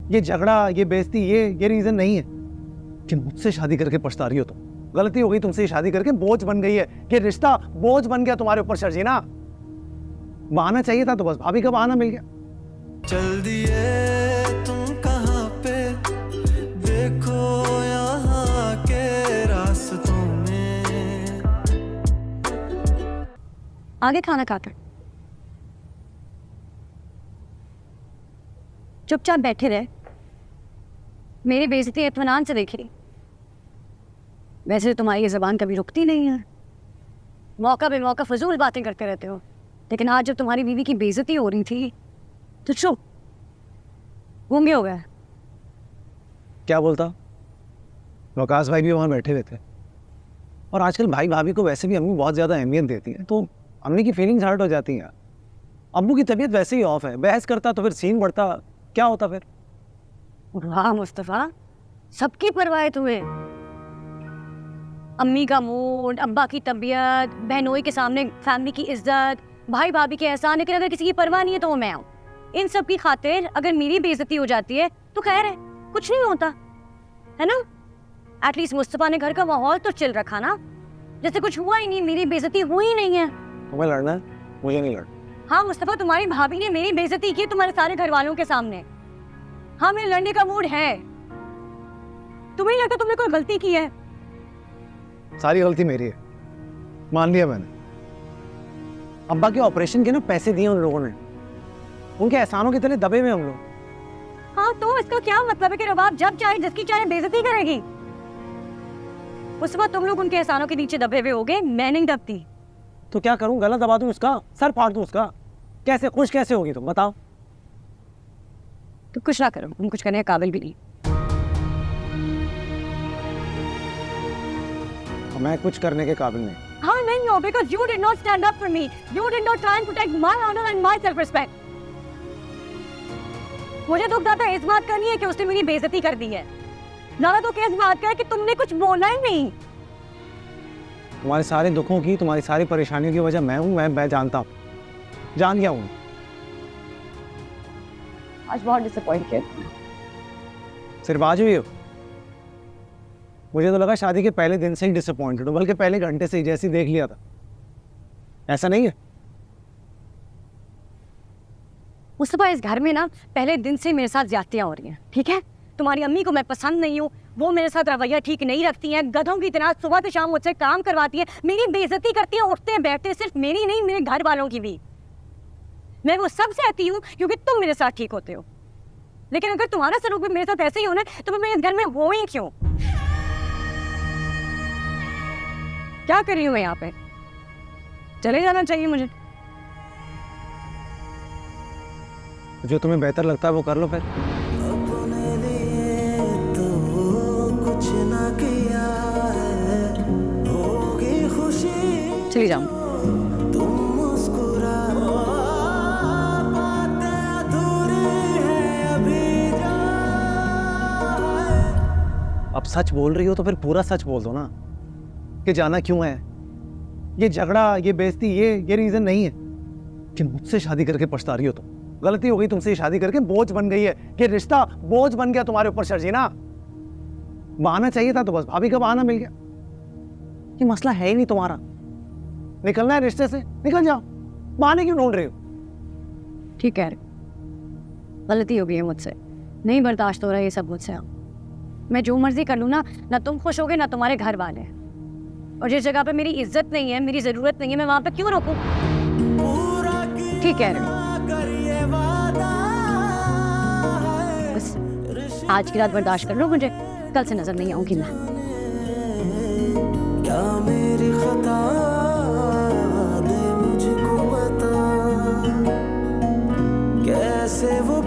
ये झगड़ा, ये बेइज्जती, ये रीजन नहीं है कि मुझसे शादी करके पछता रही हो तुम। गलती हो गई तुमसे शादी करके, बोझ बन गई है ये रिश्ता, बोझ बन गया तुम्हारे ऊपर शर्जीना। बहाना चाहिए था तो बस भाभी का बहाना मिल गया। चल दिए तुम कहाँ पे, देखो यहाँ के रास्तों में। आगे खाना खाकर चुपचाप बैठे रहे, मेरी बेइज्जती इत्मीनान से देखी। वैसे तुम्हारी ये ज़बान कभी रुकती नहीं है, मौका बेमौका फजूल बातें करते रहते हो, लेकिन आज जब तुम्हारी बीवी की बेइज्जती हो रही थी तो चुप गूंगे हो गए। क्या बोलता? वकास भाई भी वहाँ बैठे हुए थे। और आजकल भाई भाभी को वैसे भी अम्मी बहुत ज़्यादा अहमियत देती है, तो अम्मी की फीलिंग्स हर्ट हो जाती हैं। अम्मू की तबीयत वैसे ही ऑफ है, बहस करता तो फिर सीन बढ़ता, क्या होता फिर? वाह मुस्तफ़ा, सबकी परवाह है तुम्हें। अम्मी का मूड, अब्बा की तबीयत, बहनोई के सामने फैमिली की इज्जत, भाई भाभी के एहसान, लेकिन अगर किसी की परवाह नहीं है तो वो मैं हूँ। इन सब की खातिर अगर मेरी बेइज्जती हो जाती है तो खैर है, कुछ नहीं होता है ना। एटलीस्ट मुस्तफ़ा ने घर का माहौल तो चिल रखा ना, जैसे कुछ हुआ ही नहीं, मेरी बेइज्जती हुई ही नहीं है। तुम्हें लड़ना है, मुझे नहीं लड़ना। हाँ मुस्तफ़ा, तुम्हारी भाभी ने मेरी बेइज्जती की तुम्हारे सारे घर वालों के सामने। हाँ, मेरे लड़ने का मूड है। तुम्हें नहीं लगता तुमने कोई गलती की है? सारी गलती मेरी है, मान लिया मैंने। अब्बा के ऑपरेशन के ना पैसे दिए उन लोगों ने, उनके एहसानों के तले दबे हुए हम लोग। हाँ तो इसका क्या मतलब है कि रबाब जब चाहे जिसकी चाहे बेइज्जती करेगी? उस वक्त तुम लोग उनके एहसानों के नीचे दबे हुए होगे, मैं नहीं दबती। तो क्या करूं? गला दबा दूं उसका, सर फाड़ दूं उसका? कैसे खुश कैसे होगी तुम बताओ? तो कुछ ना करो, तुम कुछ करने के काबिल भी नहीं। मैं कुछ करने के काबिल नहीं। हाँ नहीं हो, because you did not stand up for me. You did not try and protect my honor and my self-respect. मुझे दुख ज्यादा इस बात का नहीं है कि उसने मेरी बेइज्जती कर दी है, ज्यादा तो इस बात का है कि तुमने कुछ बोला ही नहीं। तुम्हारे सारे दुखों की, तुम्हारी सारी परेशानियों की वजह मैं हूँ, मैं जानता हूँ, जान गया हूँ। आज बहुत डिसअपॉइंट किया। सिर्फ आज हुई हो? मुझे तो लगा शादी के पहले दिन से ही डिसअपॉइंटेड हो, बल्कि पहले घंटे से ही, जैसे देख लिया था। ऐसा नहीं है? मुस्तफा, इस घर में ना पहले दिन से मेरे साथ ज्यादतियां हो रही हैं, ठीक है? तुम्हारी अम्मी को मैं पसंद नहीं हूँ, वो मेरे साथ रवैया ठीक नहीं रखती हैं, गधों की तरह सुबह से शाम मुझसे काम करवाती है, मेरी बेइज्जती करती है, उठते बैठते, सिर्फ मेरी नहीं मेरे घर वालों की भी। मैं वो सब सहती हूँ क्योंकि तुम मेरे साथ ठीक होते हो, लेकिन अगर तुम्हारा सलूक भी मेरे साथ ऐसे ही होना है तो मैं इस घर में हो ही क्यों? क्या कर रही हूँ मैं यहाँ पे? चले जाना चाहिए मुझे। जो तुम्हें बेहतर लगता है वो कर लो फिर। अपने लिए तो कुछ ना किया है, होगी खुशी चली जाऊँ। तुम मुस्कुरा, बातें अधूरी हैं अभी जाए। अब सच बोल रही हो तो फिर पूरा सच बोल दो ना, कि जाना क्यों है। ये झगड़ा, ये बेइज्जती, ये रीजन नहीं है कि मुझसे शादी करके पछता रही हो तुम। गलती हो गई तुमसे शादी करके, बोझ बन गई है ये रिश्ता, बोझ बन गया तुम्हारे ऊपर शर्जीना। बहाना चाहिए था तो बस भाभी का बहाना मिल गया। ये मसला है ही नहीं तुम्हारा, निकलना है रिश्ते से, निकल जाओ, बहाने क्यों ढूंढ रहे हो? ठीक है, गलती हो गई है मुझसे, नहीं बर्दाश्त हो रहा है ये सब मुझसे। मैं जो मर्जी कर लूँ ना तुम खुश होगे ना तुम्हारे घर वाले, और जिस जगह पे मेरी इज्जत नहीं है, मेरी जरूरत नहीं है, मैं वहां पे क्यों रुकूं? ठीक है, बस आज की रात बर्दाश्त कर लो मुझे, कल से नजर नहीं आऊंगी मैं। क्या मेरी खता, दे मुझको बता, कैसे वो